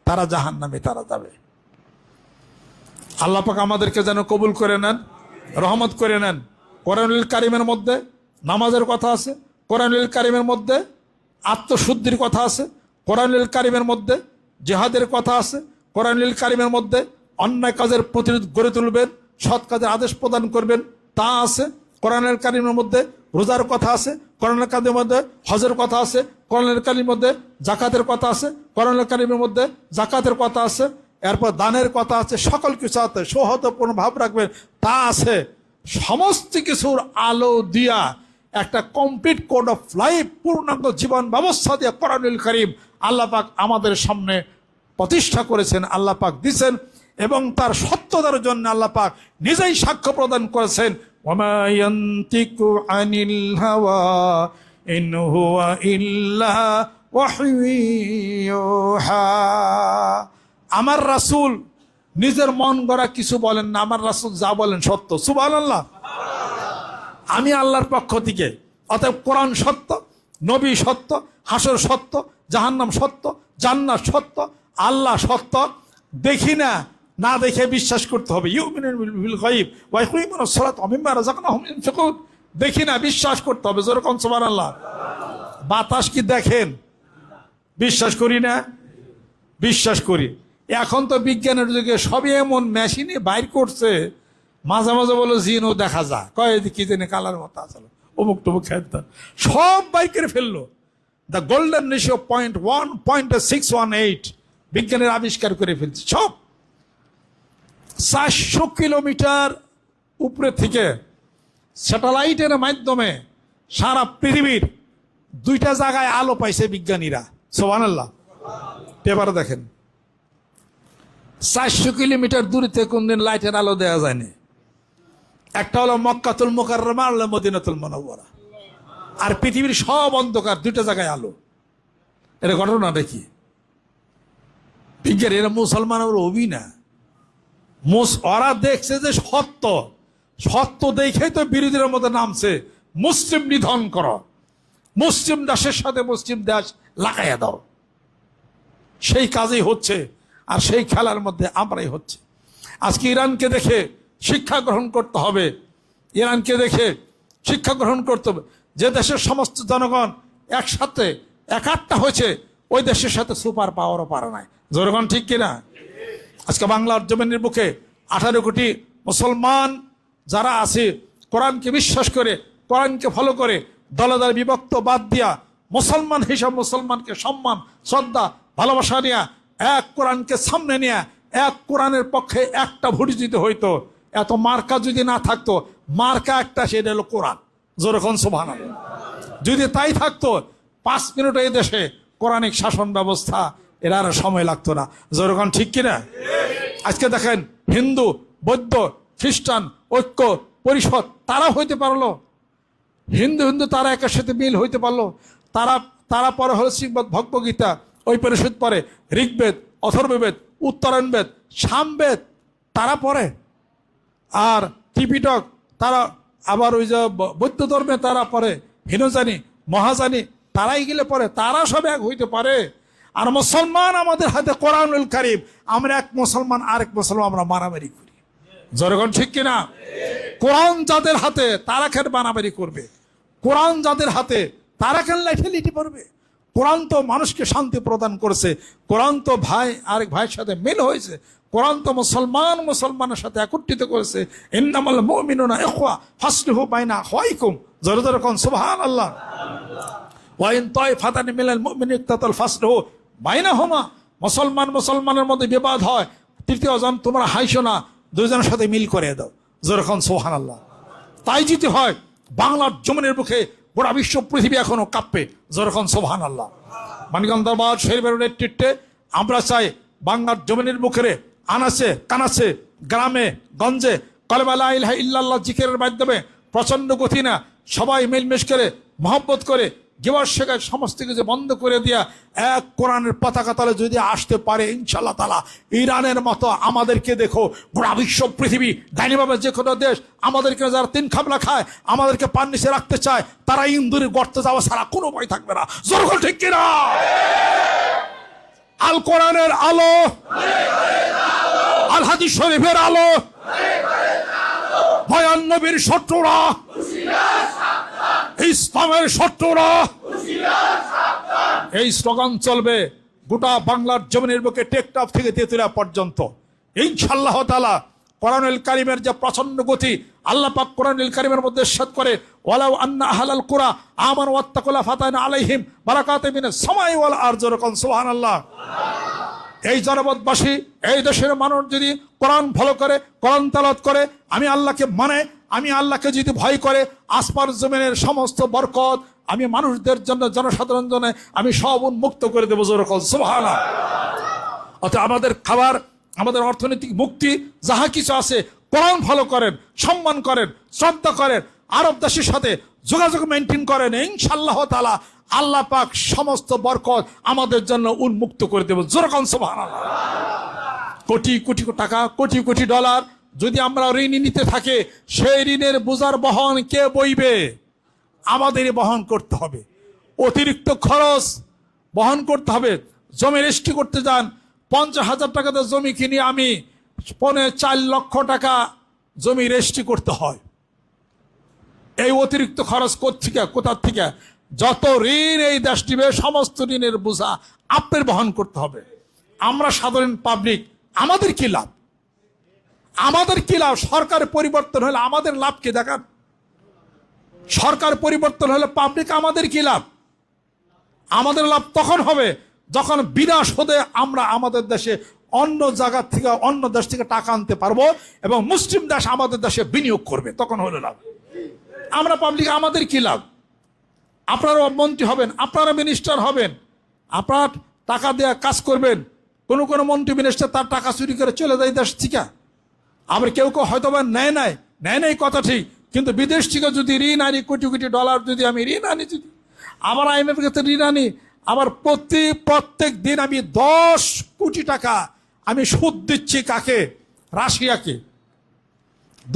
A: তারা জাহান্নামে তারা যাবে। আল্লাহ পাক আমাদেরকে যেন কবুল করে নেন, রহমত করে নেন। কোরআনুল কারীমের মধ্যে নামাজের কথা আছে, কোরআনুল কারীমের মধ্যে আত্মশুদ্ধির কথা আছে, কোরআনুল কারীমের মধ্যে জিহাদের কথা আছে, কোরআনুল কারীমের মধ্যে অন্যায় কাজের প্রতিরোধ গড়ে তুলবেন, সৎ কাজের আদেশ প্রদান করবেন তা আছে। কোরআনুল কারীমের মধ্যে রোজার কথা আছে, কোরআনুল কারীমের মধ্যে হজের কথা আছে, কোরআনুল কারীমের মধ্যে জাকাতের কথা আছে, কোরআনুল কারীমের মধ্যে জাকাতের কথা আছে, এরপর দানের কথা আছে, সকল কিছু আছে, সৌহার্দ্যপূর্ণ ভাব রাখবেন তা আছে। সমস্ত কিছুর আলো দিয়া একটা কমপ্লিট কোড অফ লাইফ, পূর্ণাঙ্গ জীবন ব্যবস্থা দিয়ে কোরআনুল কারীম আল্লাহ পাক আমাদের সামনে প্রতিষ্ঠা করেছেন, আল্লাহ পাক দিয়েছেন, এবং তার সত্যতার জন্য আল্লাহ পাক নিজেই সাক্ষ্য প্রদান করেছেন। ওয়ামা ইয়ানতিকু আনিল হাওয়া ইন হুয়া ইল্লা ওয়াহয়ু ইউহা। আমার রাসূল নিজের মন গড়া কিছু বলেন না, আমার রাসূল যা বলেন সত্য। সুবহানাল্লাহ। আমি আল্লাহর পক্ষ থেকে, অতএব কোরআন সত্য, নবী সত্য, হাসর সত্য, জাহান্নাম সত্য, জান্নাত সত্য, আল্লাহ সত্য। দেখি না, না দেখে বিশ্বাস করতে হবে। ইউমিনুনা বিল গায়ব ওয়া ইয়াকিমুনাস সালাতা ওয়া মিম্মা রাযাকনাহুম ইউনফিকুন। দেখি না, বিশ্বাস করতে হবে। যেরকম সুবহানাল্লাহ। বাতাস কি দেখেন? বিশ্বাস করি না? বিশ্বাস করি। এখন তো বিজ্ঞানের যুগে সবই এমন মেশিনে বাইর করছে, মাঝে মাঝে বলো জিনও দেখা যায়, কয় কি জানি কালার মতো আসলো, অমুক টমুক খেতে সব বাইর করে ফেললো। দ্য গোল্ডেন রেশিও 0.618 বিজ্ঞানের আবিষ্কার করে ফেলছে সব। 400 কিলোমিটার উপরে থেকে স্যাটেলাইটের মাধ্যমে সারা পৃথিবীর 2টা জায়গায় আলো পাইছে বিজ্ঞানীরা। সুবহানাল্লাহ। পেপারে দেখেন 400 কিলোমিটার দূরে থেকে কোনদিন লাইটের আলো দেওয়া যায়নি। একটা হলো মক্কাতুল মুকাররমা, আর মদিনাতুল মুনাওয়ারা। আর পৃথিবীর সব অন্ধকার, 2টা জায়গায় আলো। এটা ঘটনা দেখি বিজ্ঞানী, এরা মুসলমান ওরা হবি না। ওরা দেখছে যে সত্য, সত্য দেখেই তো বিরোধীর মধ্যে নামছে মুসলিম নিধন করো, মুসলিম দেশের সাথে মুসলিম দেশ লাগাইয়া দাও। সেই কাজই হচ্ছে, আর সেই খেলার মধ্যে আমরাই হচ্ছে। আজকে ইরানকে দেখে শিক্ষা গ্রহণ করতে হবে, ইরানকে দেখে শিক্ষা গ্রহণ করতে হবে। যে দেশের সমস্ত জনগণ একসাথে একাত্তা হয়েছে, ওই দেশের সাথে সুপার পাওয়ারও পারে নাই। জনগণ ঠিক কিনা? আজকে বাংলার জমিনের বুকে 18 কোটি মুসলমান যারা আছে, কোরআনকে বিশ্বাস করে, কোরআনকে ফলো করে, দলে দলে বিভক্ত বাদ দিয়া মুসলমান হিসাব মুসলমানকে সম্মান, শ্রদ্ধা, ভালোবাসা নিয়ে এক কোরআনকে সামনে নিয়ে এক কোরআনের পক্ষে একটা ভোট দিতে হইতো, এত মার্কা যদি না থাকতো, মার্কা একটা, সেটা হলো কোরআন। যেরকম সুবহানাল্লাহ, যদি তাই থাকতো 5 মিনিট এই দেশে কোরআনিক শাসন ব্যবস্থা এর আর সময় লাগতো না। যেরকম ঠিক কিনা? আজকে দেখেন হিন্দু, বৌদ্ধ, খ্রিস্টান ঐক্য পরিষদ তারা হইতে পারলো, হিন্দু হিন্দু তারা একের সাথে মিল হইতে পারলো। তারা পরে হলো শ্রীমদ্ ভগবদ্গীতা, ওই পরিষদ পরে ঋগ্বেদ, অথর্ববেদ, উত্তরায়ণবেদ, সামবেদ তারা পড়ে। আর ত্রিপিটক তারা আবার ওই যে বৌদ্ধ ধর্মে তারা পড়ে, হীনযানী মহাযানী তারাই গেলে পড়ে, তারা সব এক হইতে পারে। আর মুসলমান আমাদের হাতে কোরআনুল কারীম, আমরা এক মুসলমান আরেক মুসলমান আমরা মারামারি করি। যখন ঠিক কিনা? কোরআন যাদের হাতে তারা কেন মারামারি করবে? কোরআন যাদের হাতে তারা কেন লাঠি পড়বে? কোরআন তো মানুষকে শান্তি প্রদান করেছে, কোরআন তো ভাই আরেক ভাইয়ের সাথে মিল হয়েছে, কোরআন তো মুসলমানের সাথে একত্রিত করেছে। ইন্নামাল মুমিনুনা ইখওয়া ফাসলিহু বাইনা আখওয়াইকুম, জোরে জোরে কোন সুবহানাল্লাহ। ওয়া ইন তাইফাতান মিনাল মুমিনিনা ইকতাতাল ফাসলিহু বাইনাহুমা, মুসলমানের মধ্যে বিবাদ হয়, তৃতীয় জন তোমরা হাইছো না, দুইজনের সাথে মিল করে দাও। জোরে কোন সুবহানাল্লাহ। তাই যদি হয় বাংলার জমিনের বুকে গোটা বিশ্ব পৃথিবী এখনো কাঁপবে। যেরকম সুবহানাল্লাহ। মানিকগঞ্জ দরবার শরীফের নেতৃত্বে আমরা চাই বাংলার জমিনের বুকে আনাচে কানাচে গ্রামে গঞ্জে কলেমা লা ইলাহা ইল্লাল্লাহ জিকিরের মাধ্যমে প্রচন্ড গতি না, সবাই মিলমিশ করে মহব্বত করে গিবত শেখার সমস্ত কিছু বন্ধ করে দিয়া এক কোরআনের পতাকা তলে যদি আসতে পারে ইনশাআল্লাহ তাআলা, ইরানের মতো আমাদেরকে দেখো গোটা বিশ্ব পৃথিবী ডাইনিভাবে যে কোনো দেশ আমাদেরকে যারা 3 খাবলা খায়, আমাদেরকে পান নিচে রাখতে চায়, তারা ইন্দুরে গর্তে যাওয়া ছাড়া কোনো ভয় থাকবে না। জোর ঠিক কিনা? আল কোরআনের আলো, আল হাদিস শরীফের আলো, ভয়ান নবীর শত্রুরা, ইসলামের শত্রুরা, এই স্লোগান চলবে গোটা বাংলার জমিনের বুকে টেকটাপ থেকে তেতুলিয়া পর্যন্ত ইনশাআল্লাহ তাআলা। কোরআনুল কারীমের যে প্রচন্ড গতি, আল্লাহ পাক কোরআনুল কারীমের মধ্যে ইরশাদ করে, ওয়ালাউ আন্না আহলাল কুরা আমানু ওয়াত্তাকুল্লা ফাতানা আলাইহিম বারাকাতুম মিনাস সামাই ওয়াল আরজি। সুবহানাল্লাহ। এই জনপদবাসী, এই দেশের মানুষ যদি কোরআন ফলো করে, কোরআন তেলাওয়াত করে, আমি আল্লাহকে মানে, আমি আল্লাহকে যদি ভয় করে, আসমান জমিনের সমস্ত বরকত আমি মানুষদের জন্য, জনসাধারণ জন্য আমি সব উন্মুক্ত করে দেবো। সুবহানাল্লাহ। অর্থাৎ আমাদের খাবার, আমাদের অর্থনৈতিক মুক্তি যাহা কিছু আছে, কোরআন ফলো করেন, সম্মান করেন, শ্রদ্ধা করেন, আরব দেশের সাথে যোগাযোগ মেনটেন করেন, ইনশাআল্লাহ তাআলা আল্লাহ পাক সমস্ত বরকত আমাদের জন্য উন্মুক্ত করে দেব। যেরকম সুবহানাল্লাহ। কোটি কোটি টাকা, কোটি কোটি ডলার যদি আমরা ঋণ নিতে থাকি, সেই ঋণের বোঝার বহন কে বইবে? আমাদেরই বহন করতে হবে। অতিরিক্ত খরচ বহন করতে হবে। জমি রেজিস্ট্রি করতে যান, 50,000 টাকাতে জমি কিনে আমি 4 লক্ষ টাকা জমি রেজিস্ট্রি করতে হয়। এই অতিরিক্ত খরচ কোথা থেকে? যত ঋণ এই দেশ দিবে সমস্ত ঋণের বোঝা আপনার বহন করতে হবে। আমরা সাধারণ পাবলিক, আমাদের কি লাভ? আমাদের কি লাভ? সরকার পরিবর্তন হলে আমাদের লাভ কি দেখান? সরকার পরিবর্তন হলে পাবলিক আমাদের কি লাভ? আমাদের লাভ তখন হবে যখন বিনা সুদে আমরা আমাদের দেশে অন্য জায়গা থেকে, অন্য দেশ থেকে টাকা আনতে পারবো এবং মুসলিম দেশ আমাদের দেশে বিনিয়োগ করবে, তখন হলো লাভ। আমরা পাবলিক, আমাদের কি লাভ? আপনারা মন্ত্রী হবেন, আপনারা মিনিস্টার হবেন, আপনার টাকা দেওয়া কাজ করবেন। কোনো মন্ত্রী মিনিস্টার তার টাকা চুরি করে চলে যায় দেশ থেকে। আবার কেউ হয়তো বা নেয় নাই কথা ঠিক, কিন্তু বিদেশ থেকে যদি ঋণ আনি, কোটি কোটি ডলার যদি আমি ঋণ আনি, যদি আবার IMF এর কাছে ঋণ আনি, আবার প্রত্যেক দিন আমি 10 কোটি টাকা আমি সুদ দিচ্ছি কাকে? রাশিয়াকে।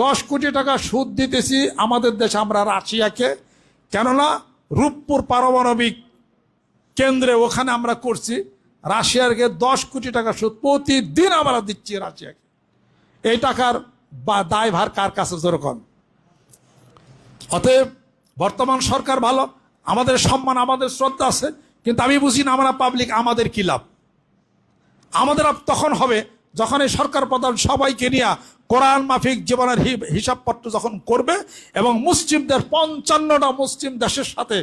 A: 10 কোটি টাকা সুদ দিতেছি আমাদের দেশে আমরা রাশিয়াকে। কেননা রূপপুর পারমাণবিক কেন্দ্রে ওখানে আমরা করছি, রাশিয়াকে 10 কোটি টাকা সুদ প্রতিদিন আমরা দিচ্ছি রাশিয়াকে। এই টাকার দায়ভার কার কাছে? যেরকম। অতএব বর্তমান সরকার ভালো, আমাদের সম্মান, আমাদের শ্রদ্ধা আছে, কিন্তু আমি বুঝি না আমরা পাবলিক আমাদের কি লাভ? আমাদের লাভ তখন হবে যখন এই সরকার প্রধান সবাইকে নিয়ে কোরআন মাফিক জীবনের হিসাবপত্র যখন করবে এবং মুসলিমদের 55টা মুসলিম দেশের সাথে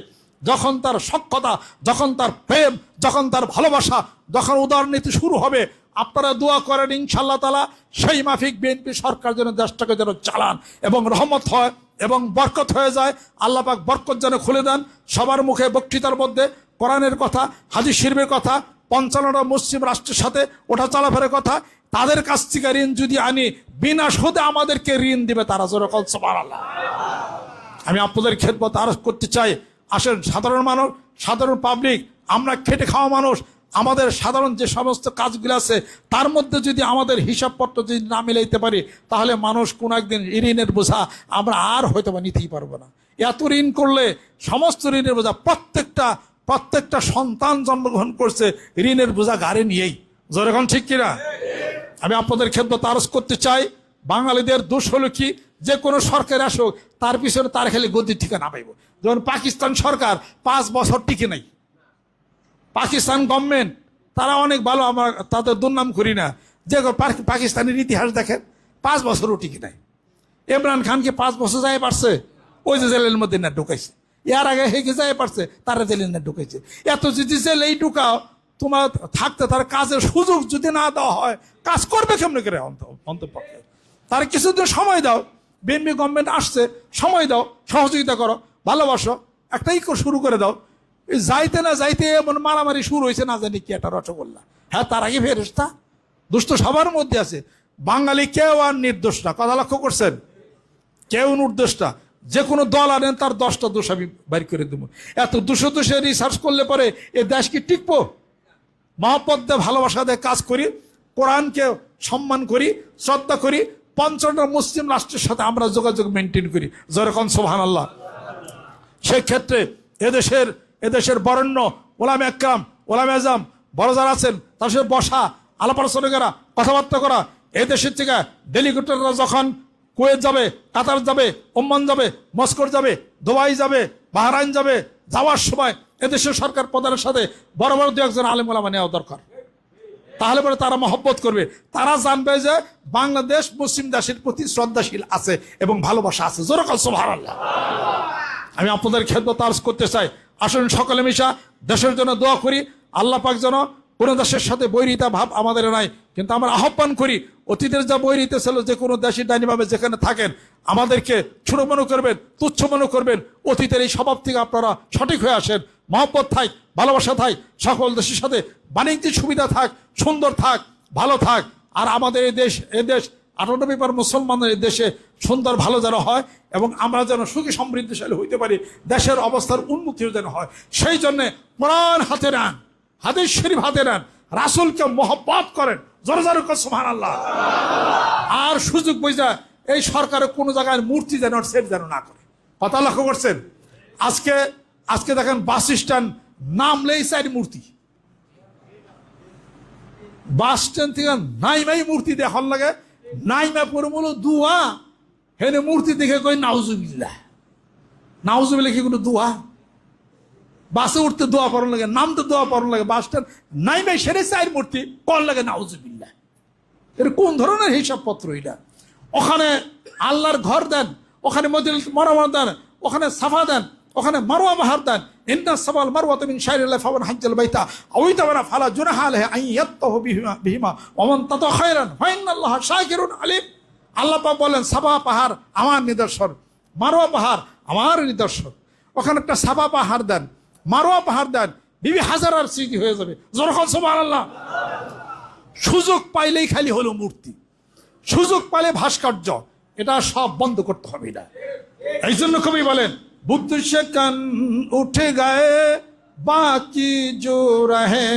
A: যখন তার সক্ষতা, যখন তার প্রেম, যখন তার ভালোবাসা, যখন উদারনীতি শুরু হবে, আপনারা দোয়া করেন ইনশাআল্লাহ তাআলা সেই মাফিক বিএনপি সরকার যেন দেশটাকে যেন চালান এবং রহমত হয় এবং বরকত হয়ে যায়। আল্লাহ পাক বরকত যেন খুলে দেন। সবার মুখে বক্তৃতার মধ্যে কোরআনের কথা, হাদিস শরীফের কথা, 55টা মুসলিম রাষ্ট্রের সাথে ওঠা চলাফেরার কথা, তাদের কাছ থেকে ঋণ যদি আনি বিনা সুদে আমাদেরকে ঋণ দিবে তারা, জোরে বলেন সুবহানাল্লাহ। আমি আপনাদের খেদমত আরজ করতে চাই, আসেন সাধারণ মানুষ, সাধারণ পাবলিক, আমরা খেটে খাওয়া মানুষ, আমাদের সাধারণ যে সমস্ত কাজগুলো আছে তার মধ্যে যদি আমাদের হিসাবপত্র যদি না মিলাইতে পারি, তাহলে মানুষ কোনো একদিন ঋণের বোঝা আমরা আর হয়তো বা নিতেই পারবো না। এত ঋণ করলে সমস্ত ঋণের বোঝা প্রত্যেকটা সন্তান জন্মগ্রহণ করছে ঋণের বোঝা গাড়ি নিয়েই, যেরকম ঠিক কিনা? আমি আপনাদের খেদমত আরজ করতে চাই, বাঙালিদের দোষ হলো কি, যে কোনো সরকার আসুক তার পিছনে তার খালি গদি ঠিকা না পাইব। যেমন পাকিস্তান সরকার 5 বছর টিকে নাই। পাকিস্তান গভর্নমেন্ট তারা অনেক ভালো, আমরা তাদের দুর্নাম করি না, যে পাকিস্তানের ইতিহাস দেখেন 5 বছরও টিকে নাই। ইমরান খানকে 5 বছর যায় পারছে, ওই যে জেলের মধ্যে না ঢুকাইছে। এর আগে হেগে যায় পারছে, তারা জেলের না ঢুকাইছে। এত যদি জেলেই ঢুকাও, তোমার থাকতে তার কাজের সুযোগ যদি না দেওয়া হয়, কাজ করবে কেমন করে? অন্তপক্ষে তার কিছুদিন সময় দাও। বিএনপি গভর্নমেন্ট আসছে, সময় দাও, সহযোগিতা করো, ভালোবাসো, একটাই শুরু করে দাও। যাইতে না যাইতে এমন মারামারি শুরু হয়েছে, না জানি কি একটা রসগোল্লা। হ্যাঁ, তার আগে ফেরেশতা দুষ্ট সবার মধ্যে আছে। বাঙালি কেউ আর নির্দোষ না, কথা লক্ষ্য করছেন? কেউ নির্দোষ না। যে কোনো দল আনেন তার 10টা দোষ আমি বাইর করে দেবো। এত দোষে রিসার্চ করলে পরে এ দেশ কি টিকবো? মহব্বত দিয়ে, ভালোবাসা দিয়ে কাজ করি, কোরআনকে সম্মান করি, শ্রদ্ধা করি, 55টা মুসলিম রাষ্ট্রের সাথে আমরা যোগাযোগ মেনটেন করি, যেরকম সুবহানাল্লাহ। সেই ক্ষেত্রে এদেশের বরেণ্য ওলামা একরাম, ওলামা আজম, বড় যারা আছেন তার সাথে বসা, আলাপ আলোচনা করা, কথাবার্তা করা। এদেশের থেকে ডেলিগেটররা যখন কুয়েত যাবে, কাতার যাবে, ওমান যাবে, মস্কো যাবে, দুবাই যাবে, বাহরাইন যাবে, যাওয়ার সময় এদেশের সরকার প্রধানের সাথে বড় বড় 2-1 আলেম ওলামা নেওয়া দরকার। তাহলে পরে তারা মহব্বত করবে, তারা জানবে যে বাংলাদেশ মুসলিম দেশের প্রতি শ্রদ্ধাশীল আছে এবং ভালোবাসা আছে, জোরে বলেন সুবহানাল্লাহ। আমি আপনাদের খেদমত আরজ করতে চাই, আসুন সকলে মিশা দেশের জন্য দোয়া করি। আল্লাহ পাক যেন কোনো দেশের সাথে বৈরিতা ভাব আমাদের নাই, কিন্তু আমরা আহ্বান করি, অতীতের যা বৈরিতা ছিল, যে কোনো দেশের ডাইনিভাবে যেখানে থাকেন আমাদেরকে ছোট মনে করবেন, তুচ্ছ মনে করবেন, অতীতের এই স্বভাব থেকে আপনারা সঠিক হয়ে আসেন। মহব্বত থাক, ভালোবাসা থাক, সকল দেশের সাথে বাণিজ্যিক সুবিধা থাক, সুন্দর থাক, ভালো থাক। আর আমাদের এই দেশ 98% মুসলমানের এই দেশে সুন্দর ভালো যেন হয় এবং আমরা যেন সুখী সমৃদ্ধশালী হইতে পারি, দেশের অবস্থার উন্নতিও যেন হয়। সেই জন্যে কোরআন হাতে নেন, হাদিস শরীফ হাতে নেন, রাসূলকে মহব্বত করেন, জোরে জোরে সুবহানাল্লাহ। আর সুযোগ বুঝা এই সরকারের কোনো জায়গায় মূর্তি যেন সেট যেন না করে, কথা লক্ষ্য করছেন? আজকে দেখেন বাস স্ট্যান্ড নামলেই 4 মূর্তি, বাস স্ট্যান্ড থেকে নাইমাই মূর্তি দেখার লাগে, নাইমা পরে বলো দুয়া, হেনে মূর্তি দেখে কই নাউজুবিল্লাহ। নাউজুবিল্লাহ কি কোনো দোয়া? বাসে উঠতে দোয়া পড়ার লাগে, নামতে দোয়া পড়ার লাগে, বাস স্ট্যান্ড নাইমাই সেরে 4 মূর্তি কর লাগে নাউজুবিল্লাহ। এর কোন ধরনের হিসাবপত্র এটা? ওখানে আল্লাহর ঘর দেন, ওখানে মদিনাতুল মুনাওয়ারা দেন, ওখানে সাফা দেন, ওখানে মারওয়া পাহাড় দেন। ইন্না সাফাল মারওয়াতা মিন শাইরিল্লাহ ফামান হাজ্জাল বাইতা আও ইতামানা ফালা জুনাহা আলাইহি আন ইয়াত্তাহু বিহিমা ওয়া মান তাতা খায়রান ফা ইন্নাল্লাহা শাকিরুন আলিম। আল্লাহ পাক বলেন, সাফা পাহাড় আমার নিদর্শন, মারওয়া পাহাড় আমার নিদর্শন। ওখানে একটা সাফা পাহাড় দেন, মারওয়া পাহাড় দেন, বিবি হাজারার স্মৃতি হয়ে যাবে, যখন সুবহানাল্লাহ। সুযোগ পাইলেই খালি হলো মূর্তি, সুযোগ পাইলে ভাস্কর্য, এটা সব বন্ধ করতে হবে। এটা এই জন্য কবি বলেন, বুদ্ধ সে কান উঠে গায়ে বাকি জো রহে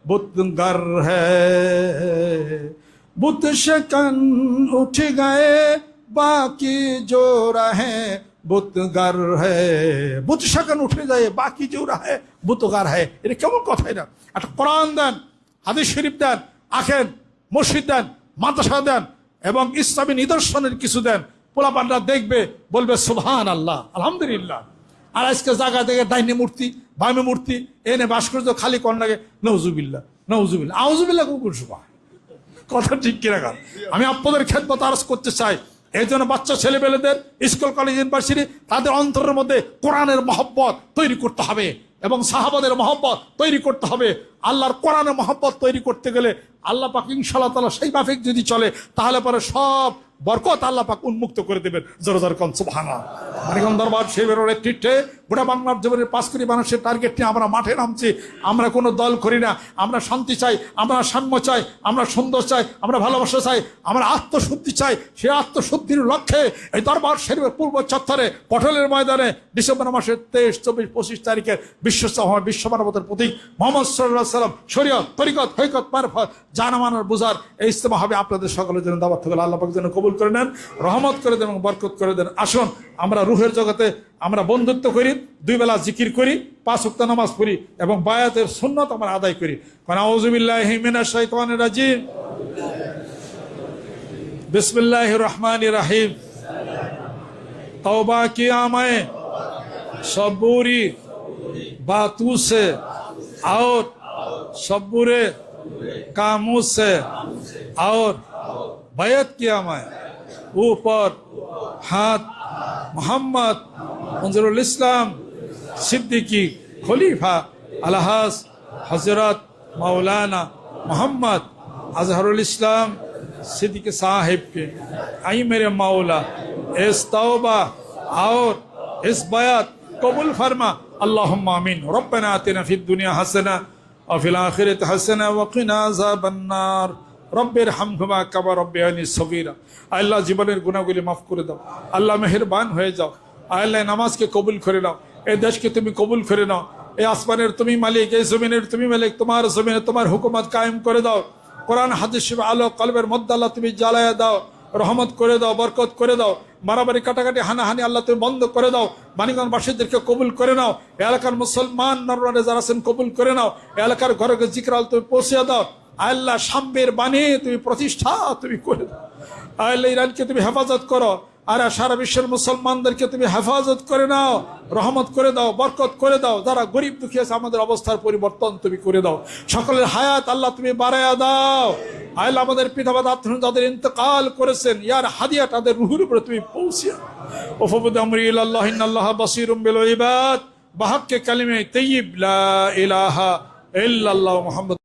A: বুতগর হ্যায়, বুদ্ধ সে কান উঠে গায়ে বাকি জো রহে বুতগর হ্যায়, বুদ্ধ সে কান উঠে যায় বাকি জো রহে বুতগর হ্যায়। এটা কেমন কথা? এটা একটা কোরআন দেন, হাদিস শরীফ দেন, আখেন মসজিদ দেন, মাদ্রাসা দেন এবং ইসলামী নিদর্শনের কিছু দেন, পোলাপানরা দেখবে, বলবে সুবহানাল্লাহ, আলহামদুলিল্লাহ। আর আজকে জায়গা থেকে ডাইনি মূর্তি, বামে মূর্তি এনে ভাস্কর্য খালি কোন লাগে নওজুবিল্লাহ, নওজুবিল্লাহ, আউজুবিল্লাহ, কুকুর সুবহান। কথা ঠিক কিনা? আমি আপনাদের খেদমত আরজ করতে চাই, এই জন্য বাচ্চা ছেলেপেলেদের স্কুল কলেজ ইউনিভার্সিটি তাদের অন্তরের মধ্যে কোরআনের মহব্বত তৈরি করতে হবে এবং সাহাবাদের মহব্বত তৈরি করতে হবে। আল্লাহর কোরআনের মহব্বত তৈরি করতে গেলে আল্লাহ পাক ইনশাআল্লাহ তাআলা সেই মাফিক যদি চলে তাহলে পরে সব বরকত আল্লাহ পাক উন্মুক্ত করে দেবেন। জোরে জোরে কোন সুবহানাল্লাহ। মানিকগঞ্জ দরবার শরীফের নেতৃত্বে গোটা বাংলার জমিনের 5 কোটি মানুষের টার্গেট নিয়ে আমরা মাঠে নামছি। আমরা কোনো দল করি না, আমরা শান্তি চাই, আমরা সাম্য চাই, আমরা সুন্দর চাই, আমরা ভালোবাসা চাই, আমরা আত্মশুদ্ধি চাই। সেই আত্মশুদ্ধির লক্ষ্যে এই দরবার শরীফের পূর্ব চত্বরে পটলের ময়দানে ডিসেম্বর মাসের 23, 24, 25 তারিখে বিশ্ব মানবতার প্রতীক মুহাম্মদ সাল্লাল্লাহু আলাইহি সাল্লাম শরীয়ত, তরিকত, হকিকত, মারফত জানামানোর বুঝার এই ইজতেমা হবে। আপনাদের সকলের জন্য দাওয়াত থাকলে আল্লাহ পাক যেন কবুল করে নেন, রহমত করে দেন এবং বরকত করে দেন। আসুন আমরা রুহের জগতে আমরা বন্ধুত্ব করি, 2 বেলা জিকির করি, 5 ওয়াক্ত নামাজ পড়ি এবং বায়াতের সুন্নাত আমরা আদায় করি। আউযু বিল্লাহি মিনাশ শাইতানির রাজিম, বিসমিল্লাহির রহমানির রহিম। तौबा किया मैं सब बुरी बातों से और सब बुरे कामों से, और बैत किया मैं ऊपर हाथ मोहम्मद मंजरुल इस्लाम सिद्दीकी खलीफा अलहाज हजरत मौलाना मोहम्मद अजहरुल इस्लाम सिद्दीकी साहिब के। आई मेरे मौला इस तौबा और इस बयात कबूल फरमा। अल्लाहुम्मा आमीन। रब्बना आतिना फिद दुनिया हसना और फिल आखिरति हसना व किना अज़ाबन्नार। रब्बिरहमहुमा कमा रब्बयानी सगीरा। আল্লাহ জীবনের গুনাহগুলি মাফ করে দাও। আল্লাহ মেহেরবান হয়ে যাও। আল্লাহ নামাজকে কবুল করে নাও, এই দেশকে তুমি কবুল করে নাও। এই আসমানের তুমি মালিক, এই জমিনের তুমি মালিক, তোমার জমিনে তোমার হুকুমত কায়েম করে দাও। কোরআন হাদিস আলো কলবের মধ্যে আল্লাহ তুমি জ্বালায়া দাও, রহমত করে দাও, বরকত করে দাও। মারামারি কাটাকাটি হানাহানি আল্লাহ তুমি বন্ধ করে দাও। মানিকগঞ্জবাসীদেরকে কবুল করে নাও। এলাকার মুসলমান নরনারী যারা আছেন কবুল করে নাও। এলাকার ঘরে জিকির আল তুমি পৌঁছে দাও। আল্লাহ সাম্যের বাণী তুমি প্রতিষ্ঠা তুমি করে দাও। আল্লাহ ইরানকে তুমি হেফাজত করো, আর সারা বিশ্বের মুসলমানদেরকে তুমি হেফাজত করে নাও, রহমত করে দাও, বরকত করে দাও। যারা গরিব দুঃখী আছে আমাদের অবস্থার পরিবর্তন তুমি করে দাও। সকলের হায়াত আল্লাহ তুমি বাড়ায়া দাও। আল্লাহ আমাদের পিতামাতা যাদের ইন্তেকাল করেছেন ইয়ার হাদিয়া তাদের রুহের উপরে তুমি পৌঁছে ওফবুদ আমরি ইলাল্লাহ ইন্নাল্লাহ বাসীরুম বিল ইবাদ। বাহাক্কে কালিমে তাইয়্যিব লা ইলাহা ইল্লাল্লাহ মুহাম্মদ।